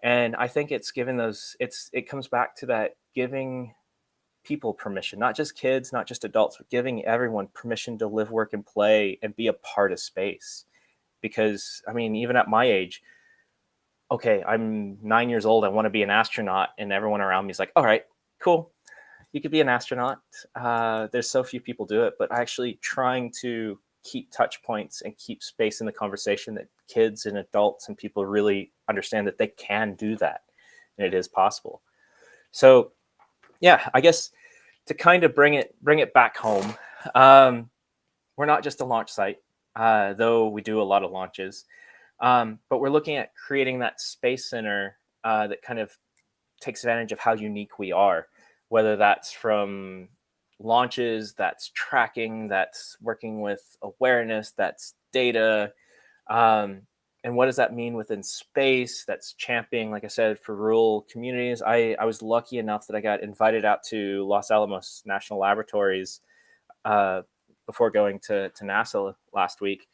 And I think it's giving those, it comes back to that, giving people permission, not just kids, not just adults, but giving everyone permission to live, work, and play and be a part of space. Because, I mean, even at my age, okay, I'm 9 years old, I want to be an astronaut, and everyone around me is like, all right, cool, you could be an astronaut. There's so few people do it, but actually trying to keep touch points and keep space in the conversation that kids and adults and people really understand that they can do that and it is possible. So yeah, I guess to kind of bring it back home, we're not just a launch site, though we do a lot of launches, but we're looking at creating that space center that kind of takes advantage of how unique we are, whether that's from launches, that's tracking, that's working with awareness, that's data. And what does that mean within space? That's championing, like I said, for rural communities. I was lucky enough that I got invited out to Los Alamos National Laboratories before going to NASA last week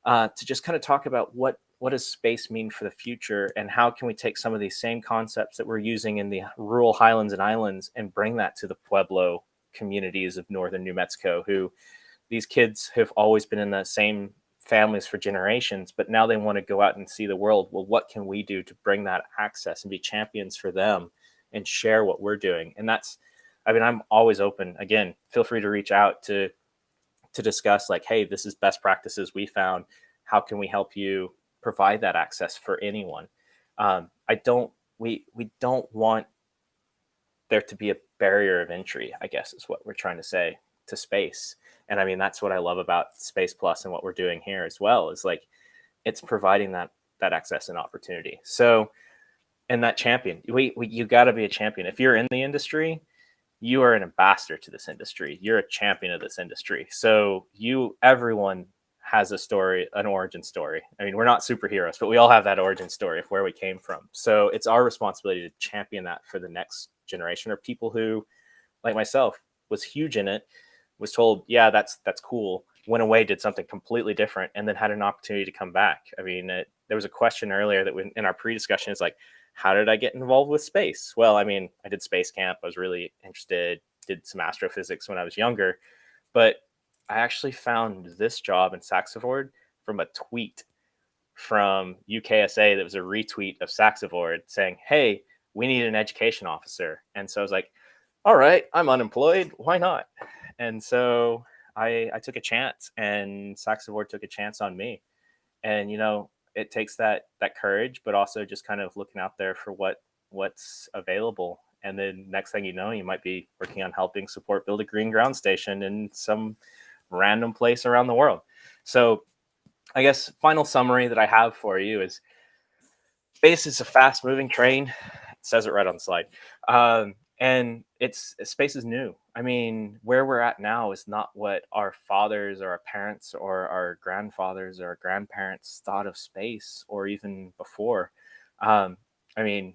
to just kind of talk about what does space mean for the future, and how can we take some of these same concepts that we're using in the rural highlands and islands and bring that to the Pueblo communities of northern New Mexico, who these kids have always been in the same families for generations, but now they want to go out and see the world. Well, what can we do to bring that access and be champions for them and share what we're doing? And that's, I mean, I'm always open. Again, feel free to reach out to discuss, like, hey, this is best practices we found. How can we help you provide that access for anyone? We don't want there to be a barrier of entry, I guess is what we're trying to say, to space. And I mean, that's what I love about Space Plus and what we're doing here as well, is like, it's providing that access and opportunity. So, and that champion, you got to be a champion. If you're in the industry, you are an ambassador to this industry. You're a champion of this industry. So everyone has a story, an origin story. I mean, we're not superheroes, but we all have that origin story of where we came from. So it's our responsibility to champion that for the next generation, or people who, like myself, was huge in it, was told, yeah, that's cool, went away, did something completely different, and then had an opportunity to come back. I mean, there was a question earlier that in our pre-discussion is like, how did I get involved with space? Well, I mean, I did space camp. I was really interested, did some astrophysics when I was younger, but I actually found this job in Saxavord from a tweet from UKSA that was a retweet of Saxavord saying, hey, we need an education officer. And so I was like, all right, I'm unemployed, why not? And so I took a chance, and Saxavord took a chance on me. And, you know, it takes that courage, but also just kind of looking out there for what's available. And then next thing you know, you might be working on helping support build a green ground station in some random place around the world. So I guess final summary that I have for you is, space is a fast moving train. It says it right on the slide. And space is new. I mean, where we're at now is not what our fathers or our parents or our grandfathers or our grandparents thought of space, or even before. I mean,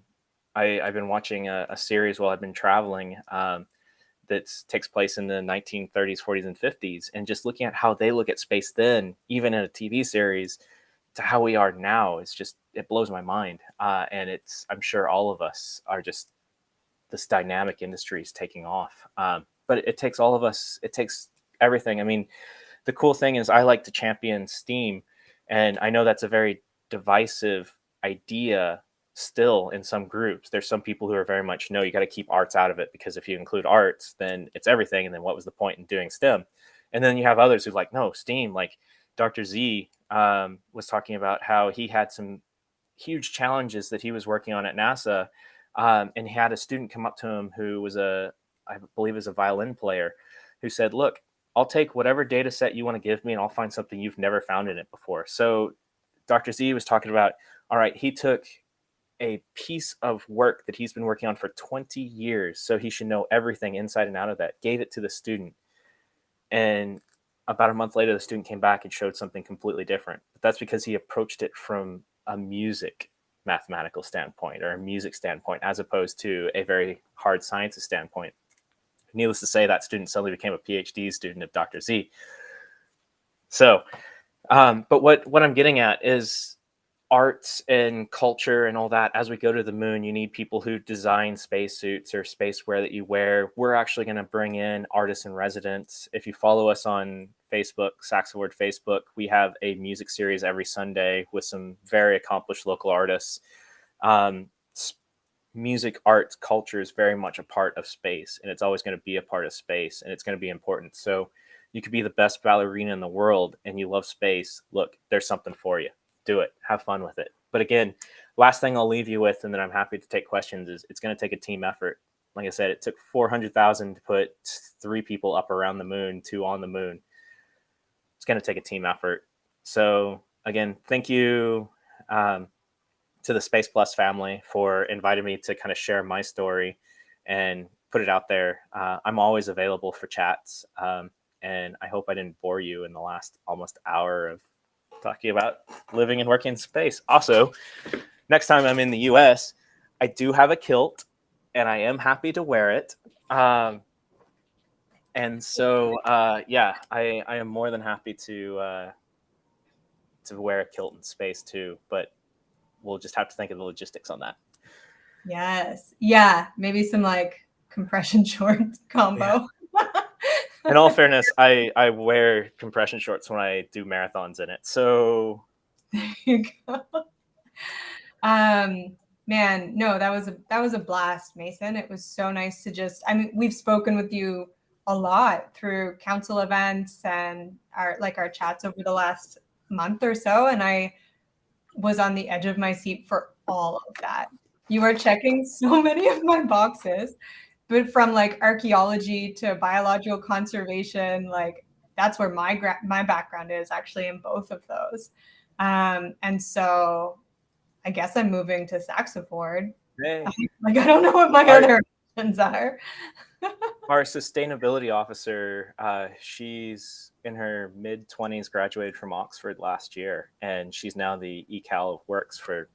I've been watching a series while I've been traveling that takes place in the 1930s, 40s, and 50s, and just looking at how they look at space then, even in a TV series, to how we are now, it blows my mind. And I'm sure all of us are just, this dynamic industry is taking off. But it takes all of us, it takes everything. I mean, the cool thing is I like to champion STEAM, and I know that's a very divisive idea still in some groups. There's some people who are very much, no, you got to keep arts out of it, because if you include arts, then it's everything. And then what was the point in doing STEM? And then you have others who like, no, STEAM, like Dr. Z was talking about how he had some huge challenges that he was working on at NASA. And he had a student come up to him who was I believe is a violin player, who said, look, I'll take whatever data set you want to give me, and I'll find something you've never found in it before. So Dr. Z was talking about, all right, he took a piece of work that he's been working on for 20 years. So he should know everything inside and out of that. Gave it to the student. And about a month later, the student came back and showed something completely different. But that's because he approached it from a music mathematical standpoint or a music standpoint, as opposed to a very hard sciences standpoint. Needless to say, that student suddenly became a PhD student of Dr. Z. So, but what I'm getting at is arts and culture and all that. As we go to the moon, you need people who design spacesuits or spacewear that you wear. We're actually going to bring in artists in residence. If you follow us on Facebook, Saxavord Facebook, we have a music series every Sunday with some very accomplished local artists. Music, arts, culture is very much a part of space, and it's always going to be a part of space, and it's going to be important. So you could be the best ballerina in the world and you love space. Look, there's something for you. Do it. Have fun with it. But again, last thing I'll leave you with, and then I'm happy to take questions, is it's going to take a team effort. Like I said, it took 400,000 to put 3 people up around the moon, 2 on the moon. It's going to take a team effort. So again, thank you to the Space Plus family for inviting me to kind of share my story and put it out there. I'm always available for chats. And I hope I didn't bore you in the last almost hour of talking about living and working in space. Also, next time I'm in the US, I do have a kilt and I am happy to wear it. And so, yeah, I am more than happy to wear a kilt in space too, but we'll just have to think of the logistics on that. Yes. Yeah. Maybe some like compression shorts combo. Yeah. In all fairness, I wear compression shorts when I do marathons in it. So there you go. Man, no, that was a blast, Mason. It was so nice to just, I mean, we've spoken with you a lot through council events and our chats over the last month or so. And I was on the edge of my seat for all of that. You are checking so many of my boxes, but from like archaeology to biological conservation, like that's where my background is actually in both of those. And so I guess I'm moving to Saxavord. hey. Like, I don't know what my other options are. Our sustainability officer, she's in her mid-20s, graduated from Oxford last year, and she's now the eCal of works for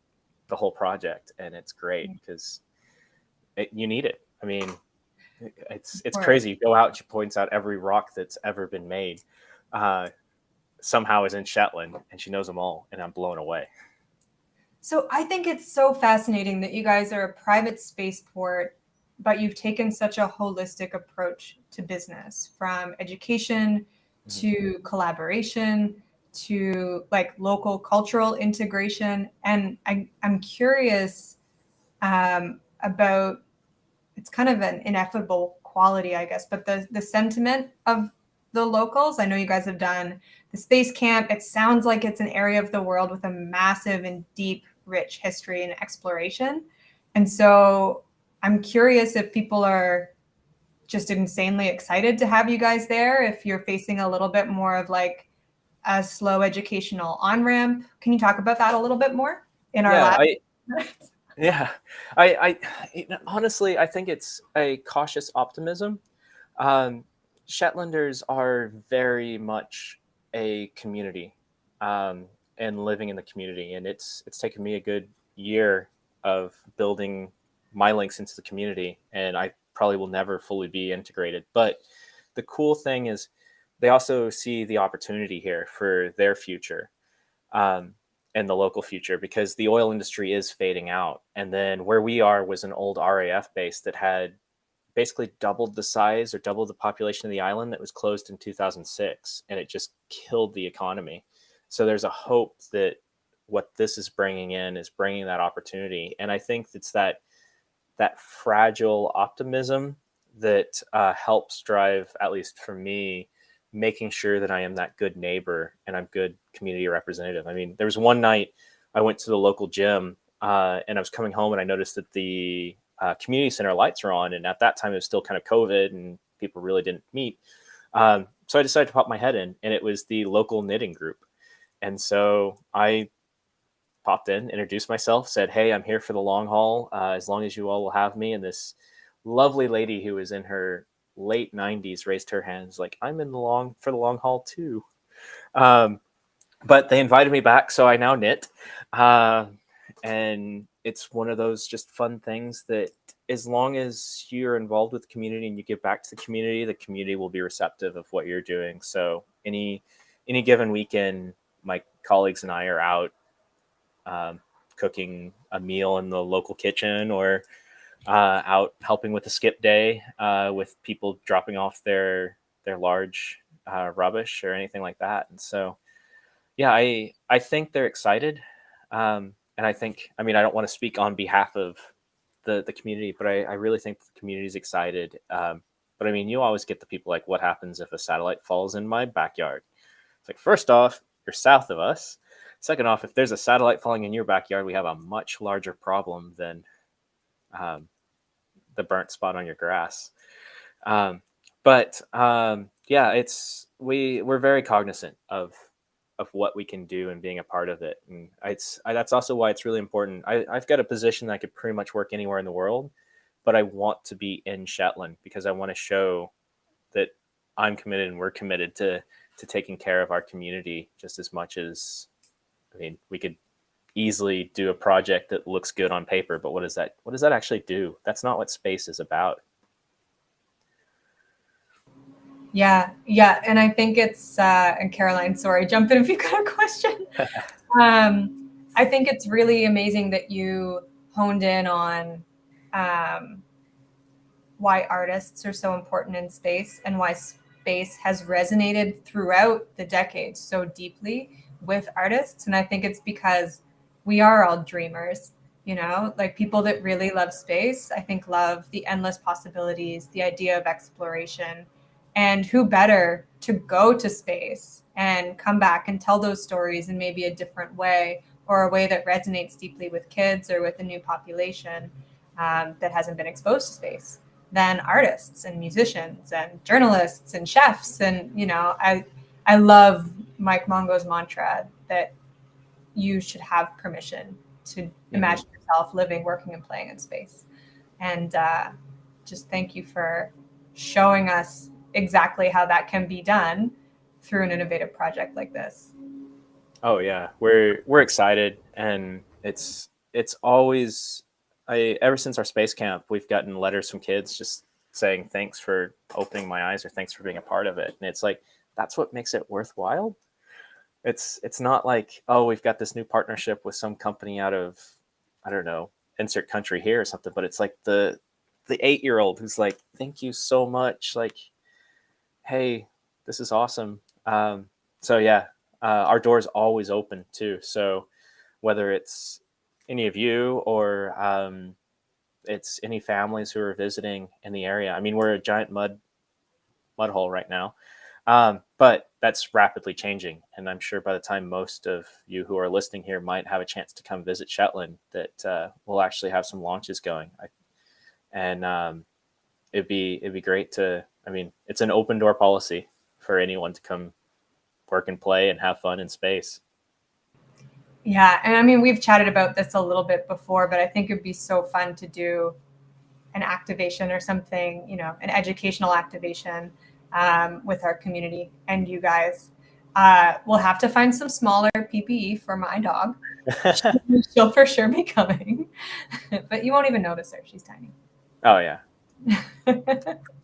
the whole project. And it's great because you need it. I mean, it's crazy. You go out, she points out every rock that's ever been made. Somehow is in Shetland, and she knows them all, and I'm blown away. So I think it's so fascinating that you guys are a private spaceport, but you've taken such a holistic approach to business, from education to collaboration to like local cultural integration. And I'm curious about, it's kind of an ineffable quality, I guess, but the sentiment of the locals. I know you guys have done the space camp. It sounds like it's an area of the world with a massive and deep, rich history and exploration. And so I'm curious if people are just insanely excited to have you guys there, if you're facing a little bit more of like a slow educational on-ramp. Can you talk about that a little bit more in our lab? Yeah, I honestly, I think it's a cautious optimism. Shetlanders are very much a community, and living in the community. And it's taken me a good year of building my links into the community, and I probably will never fully be integrated. But the cool thing is they also see the opportunity here for their future. And the local future, because the oil industry is fading out. And then where we are was an old RAF base that had basically doubled the size or doubled the population of the island, that was closed in 2006, and it just killed the economy. So there's a hope that what this is bringing in is bringing that opportunity. And I think it's that fragile optimism that helps drive, at least for me, making sure that I am that good neighbor and I'm good community representative. I mean, there was one night I went to the local gym and I was coming home and I noticed that the community center lights were on. And at that time it was still kind of COVID and people really didn't meet. So I decided to pop my head in, and it was the local knitting group. And so I popped in, introduced myself, said, "Hey, I'm here for the long haul. As long as you all will have me." And this lovely lady who was in her late 90s raised her hands, like, "I'm in for the long haul too." But they invited me back, so I now knit. And it's one of those just fun things that, as long as you're involved with the community and you give back to the community will be receptive of what you're doing. So any given weekend, my colleagues and I are out cooking a meal in the local kitchen, or out helping with a skip day with people dropping off their large rubbish or anything like that. And so, yeah, I think they're excited. And I think, I mean, I don't want to speak on behalf of the community, but I really think the community is excited. But I mean, you always get the people like, what happens if a satellite falls in my backyard? It's like, first off, you're south of us. Second off, if there's a satellite falling in your backyard, we have a much larger problem than the burnt spot on your grass. Yeah, we're very cognizant of what we can do and being a part of it. And that's also why it's really important. I've got a position that I could pretty much work anywhere in the world, but I want to be in Shetland because I want to show that I'm committed and we're committed to taking care of our community just as much as, I mean, we could easily do a project that looks good on paper, but what does that actually do? That's not what space is about. Yeah. And I think it's, and Caroline, sorry, jump in if you've got a question. I think it's really amazing that you honed in on why artists are so important in space and why space has resonated throughout the decades so deeply with artists. And I think it's because we are all dreamers, like people that really love space, I think love the endless possibilities, the idea of exploration. And who better to go to space and come back and tell those stories in maybe a different way, or a way that resonates deeply with kids or with a new population that hasn't been exposed to space, than artists and musicians and journalists and chefs. And I love Mike Mongo's mantra that you should have permission to imagine yourself living, working, and playing in space. And just thank you for showing us exactly how that can be done through an innovative project like this. Oh yeah, we're excited, and it's always, ever since our space camp, we've gotten letters from kids just saying thanks for opening my eyes, or thanks for being a part of it. And it's like, that's what makes it worthwhile. It's not like, oh, we've got this new partnership with some company out of, I don't know, insert country here or something, but it's like the 8-year-old who's like, thank you so much, like, hey, this is awesome. So yeah, our door is always open too. So whether it's any of you, or it's any families who are visiting in the area. I mean, we're a giant mud hole right now, but that's rapidly changing. And I'm sure by the time most of you who are listening here might have a chance to come visit Shetland, that we'll actually have some launches going. It'd be great to, I mean, it's an open door policy for anyone to come work and play and have fun in space. Yeah. And I mean, we've chatted about this a little bit before, but I think it'd be so fun to do an activation or something, an educational activation with our community and you guys. We'll have to find some smaller PPE for my dog. She'll for sure be coming, but you won't even notice her. She's tiny. Oh yeah.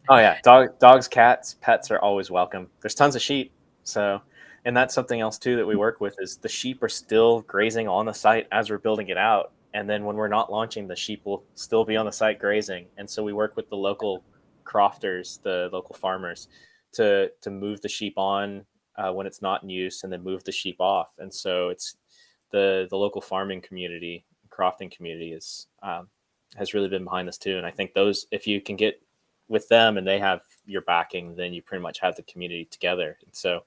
Oh yeah. Dogs, cats, pets are always welcome. There's tons of sheep. So, and that's something else too that we work with, is the sheep are still grazing on the site as we're building it out. And then when we're not launching, the sheep will still be on the site grazing. And so we work with the local crofters, the local farmers, to move the sheep on when it's not in use, and then move the sheep off. And so it's the local farming community, crofting community has really been behind this too. And I think those, if you can get with them and they have your backing, then you pretty much have the community together. And so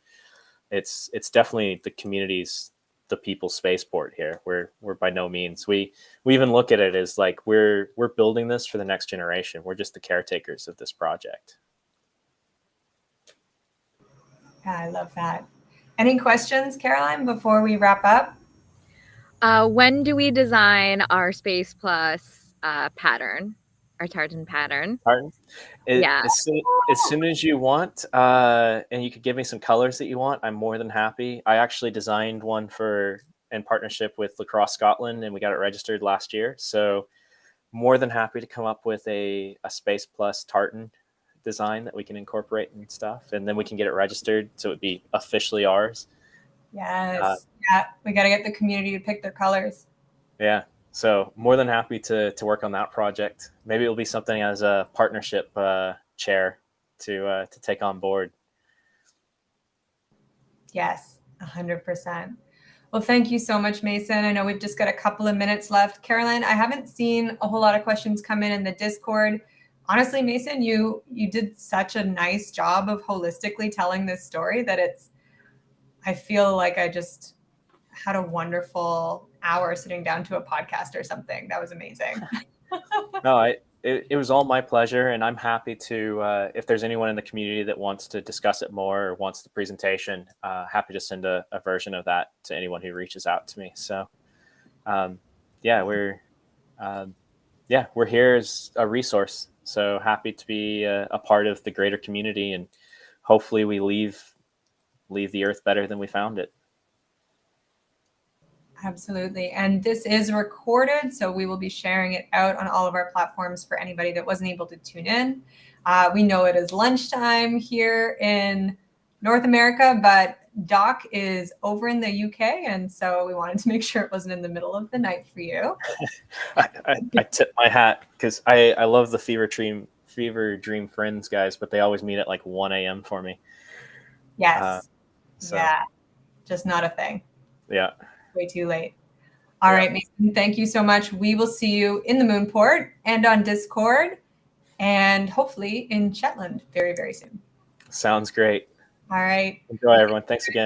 it's definitely the community's, the people's spaceport here. We're by no means, we even look at it as like we're building this for the next generation. We're just the caretakers of this project. Yeah, I love that. Any questions, Caroline, before we wrap up? When do we design our Space Plus pattern, our tartan pattern? Pardon? Yeah. As soon as you want, and you could give me some colors that you want, I'm more than happy. I actually designed one in partnership with Lacrosse Scotland, and we got it registered last year. So more than happy to come up with a Space Plus tartan design that we can incorporate and stuff, and then we can get it registered so it'd be officially ours. Yes. Yeah. We got to get the community to pick their colors. Yeah. So more than happy to work on that project. Maybe it'll be something as a partnership chair to take on board. Yes, 100%. Well, thank you so much, Mason. I know we've just got a couple of minutes left. Caroline, I haven't seen a whole lot of questions come in the Discord. Honestly, Mason, you did such a nice job of holistically telling this story that I feel like I just had a wonderful hour sitting down to a podcast or something. That was amazing. No, it was all my pleasure, and I'm happy to, if there's anyone in the community that wants to discuss it more or wants the presentation, happy to send a version of that to anyone who reaches out to me. So, we're here as a resource. So happy to be a part of the greater community, and hopefully we leave the earth better than we found it. Absolutely. And this is recorded, so we will be sharing it out on all of our platforms for anybody that wasn't able to tune in. We know it is lunchtime here in North America, but Doc is over in the UK, and so we wanted to make sure it wasn't in the middle of the night for you. I tip my hat because I love the Fever Dream Friends guys, but they always meet at like 1 a.m. for me. Yes. So. Yeah. Just not a thing. Yeah. Way too late. All right, Mason, thank you so much. We will see you in the Moonport and on Discord and hopefully in Shetland very, very soon. Sounds great. All right. Enjoy, everyone. Thanks again.